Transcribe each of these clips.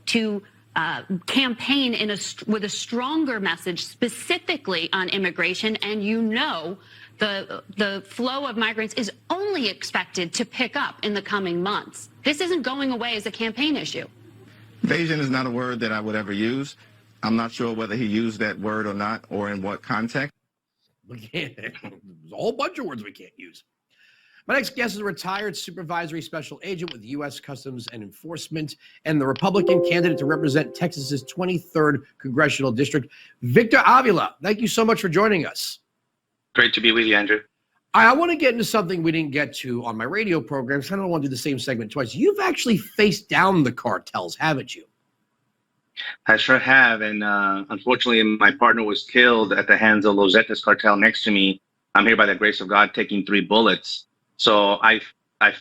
to campaign with a stronger message specifically on immigration, and the flow of migrants is only expected to pick up in the coming months. This isn't going away as a campaign issue. Invasion is not a word that I would ever use. I'm not sure whether he used that word or not, or in what context. We can't. There's a whole bunch of words we can't use. My next guest is a retired supervisory special agent with U.S. Customs and Enforcement and the Republican candidate to represent Texas's 23rd congressional district, Victor Avila. Thank you so much for joining us. Great to be with you, Andrew. I want to get into something we didn't get to on my radio programs. I don't want to do the same segment twice. You've actually faced down the cartels, haven't you? I sure have. And unfortunately, my partner was killed at the hands of Los Zetas cartel next to me. I'm here by the grace of God taking 3 bullets. So I've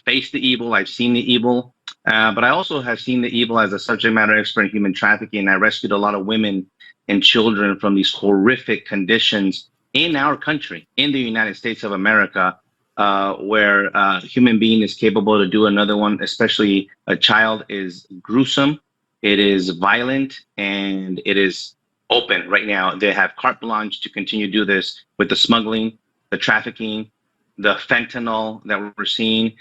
faced the evil. I've seen the evil. But I also have seen the evil as a subject matter expert in human trafficking. I rescued a lot of women and children from these horrific conditions in our country, in the United States of America, where a human being is capable to do another one, especially a child, is gruesome. It is violent, and it is open right now. They have carte blanche to continue to do this with the smuggling, the trafficking, the fentanyl that we're seeing.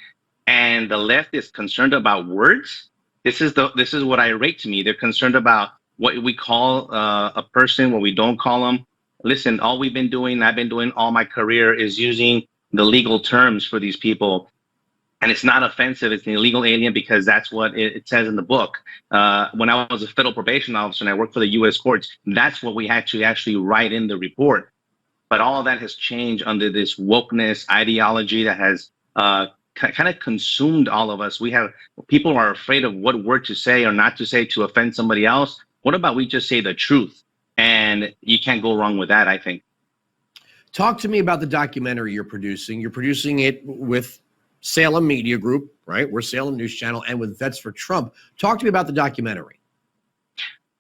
And the left is concerned about words. This is what irritates me. They're concerned about what we call a person, what we don't call them. Listen, all we've been doing, I've been doing all my career, is using the legal terms for these people. And it's not offensive. It's an illegal alien because that's what it says in the book. When I was a federal probation officer and I worked for the U.S. courts, that's what we had to actually write in the report. But all of that has changed under this wokeness ideology that has kind of consumed all of us. People are afraid of what word to say or not to say to offend somebody else. What about we just say the truth? And you can't go wrong with that, I think. Talk to me about the documentary you're producing. You're producing it with Salem Media Group, right? We're Salem News Channel, and with Vets for Trump. Talk to me about the documentary.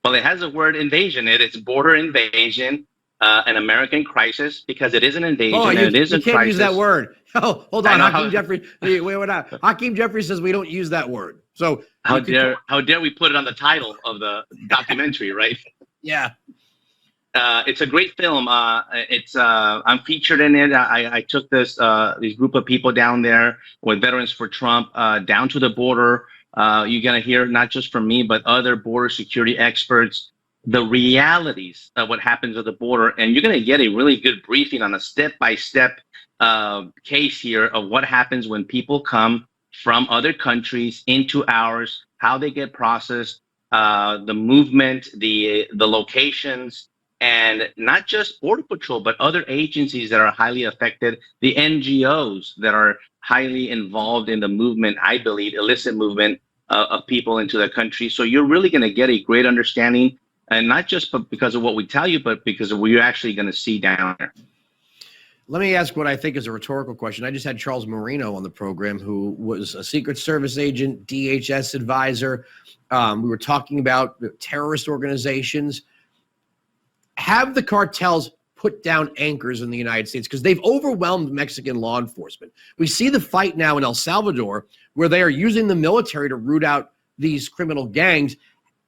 Well, it has the word invasion. It's border invasion, an American crisis, because it is an invasion and it is a crisis. You can't use that word. Oh, hold on. Hakeem Jeffrey. Wait. Hakeem Jeffrey says we don't use that word. So how dare we put it on the title of the documentary, right? Yeah. It's a great film. I'm featured in it. I took this group of people down there with Veterans for Trump down to the border. You're going to hear not just from me, but other border security experts, the realities of what happens at the border. And you're going to get a really good briefing on a step-by-step case here of what happens when people come from other countries into ours, how they get processed, the movement, the locations, and not just Border Patrol, but other agencies that are highly affected, the NGOs that are highly involved in the movement, I believe, illicit movement of people into the country. So you're really going to get a great understanding, and not just because of what we tell you, but because of what you're actually going to see down there. Let me ask what I think is a rhetorical question. I just had Charles Marino on the program, who was a Secret Service agent, DHS advisor. We were talking about terrorist organizations. Have the cartels put down anchors in the United States? Because they've overwhelmed Mexican law enforcement. We see the fight now in El Salvador, where they are using the military to root out these criminal gangs.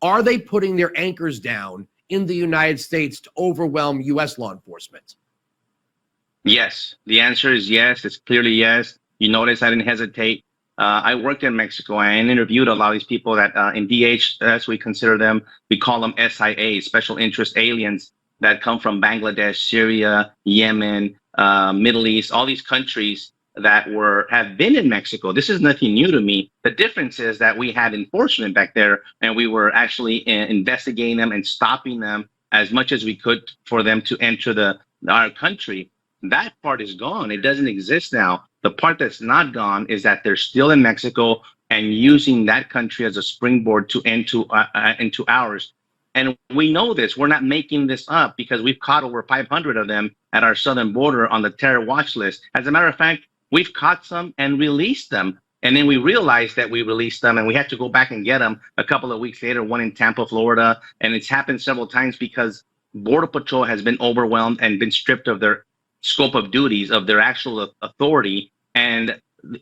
Are they putting their anchors down in the United States to overwhelm U.S. law enforcement? Yes. The answer is yes. It's clearly yes. You notice I didn't hesitate. I worked in Mexico and interviewed a lot of these people that in DHS, we consider them, we call them SIA, special interest aliens, that come from Bangladesh, Syria, Yemen, Middle East, all these countries that have been in Mexico. This is nothing new to me. The difference is that we had enforcement back there, and we were actually investigating them and stopping them as much as we could for them to enter our country. That part is gone. It doesn't exist now. The part that's not gone is that they're still in Mexico and using that country as a springboard to into ours. And we know this. We're not making this up, because we've caught over 500 of them at our southern border on the terror watch list. As a matter of fact, we've caught some and released them. And then we realized that we released them, and we had to go back and get them a couple of weeks later, one in Tampa, Florida. And it's happened several times because Border Patrol has been overwhelmed and been stripped of their scope of duties, of their actual authority. And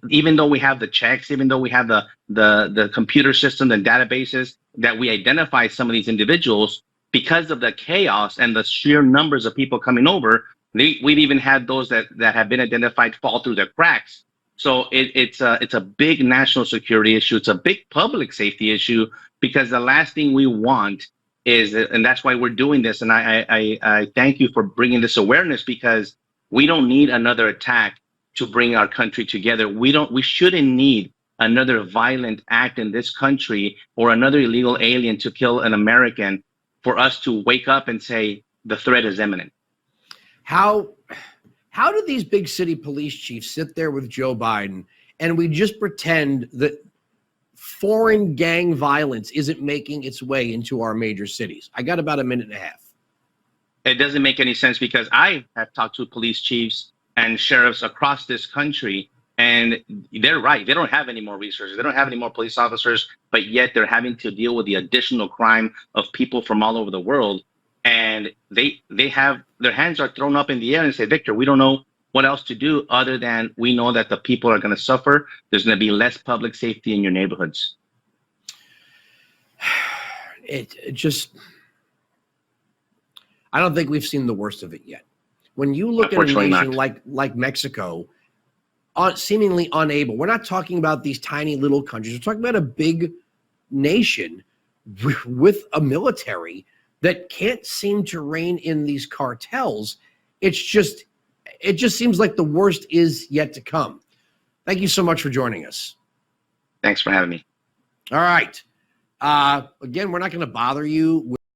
even though we have the checks, even though we have the computer system and databases that we identify some of these individuals, because of the chaos and the sheer numbers of people coming over, we've even had those that have been identified fall through the cracks. So it's a big national security issue. It's a big public safety issue, because the last thing we want is, and that's why we're doing this. And I thank you for bringing this awareness, because we don't need another attack to bring our country together. We shouldn't need another violent act in this country or another illegal alien to kill an American for us to wake up and say the threat is imminent. How do these big city police chiefs sit there with Joe Biden and we just pretend that foreign gang violence isn't making its way into our major cities? I got about a minute and a half. It doesn't make any sense, because I have talked to police chiefs and sheriffs across this country, and they're right. They don't have any more resources. They don't have any more police officers, but yet they're having to deal with the additional crime of people from all over the world. And they have their hands are thrown up in the air and say, Victor, we don't know what else to do other than we know that the people are going to suffer. There's going to be less public safety in your neighborhoods. It just, I don't think we've seen the worst of it yet. When you look at a nation like Mexico, seemingly unable, we're not talking about these tiny little countries. We're talking about a big nation with a military that can't seem to rein in these cartels. It just seems like the worst is yet to come. Thank you so much for joining us. Thanks for having me. All right. Again, we're not going to bother you with